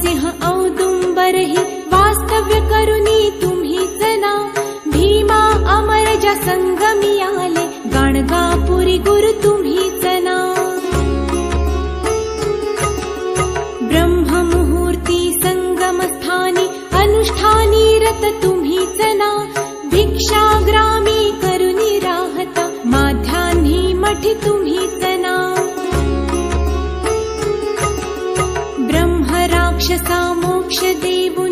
नरसिंह औदुंबरहि वास्तव्य करुनी तुम्ही जना भीमा अमरजा संगमी आले गाणगापुरी गुरु तुम्ही जना ब्रह्म मुहूर्ती संगम स्थानी अनुष्ठानी रत तुम्ही जना भिक्षाग्रामी करुनी राहता माध्यान्ही मठी तुम्ही जना ब्रह्म राक्षसा मोक्ष देवु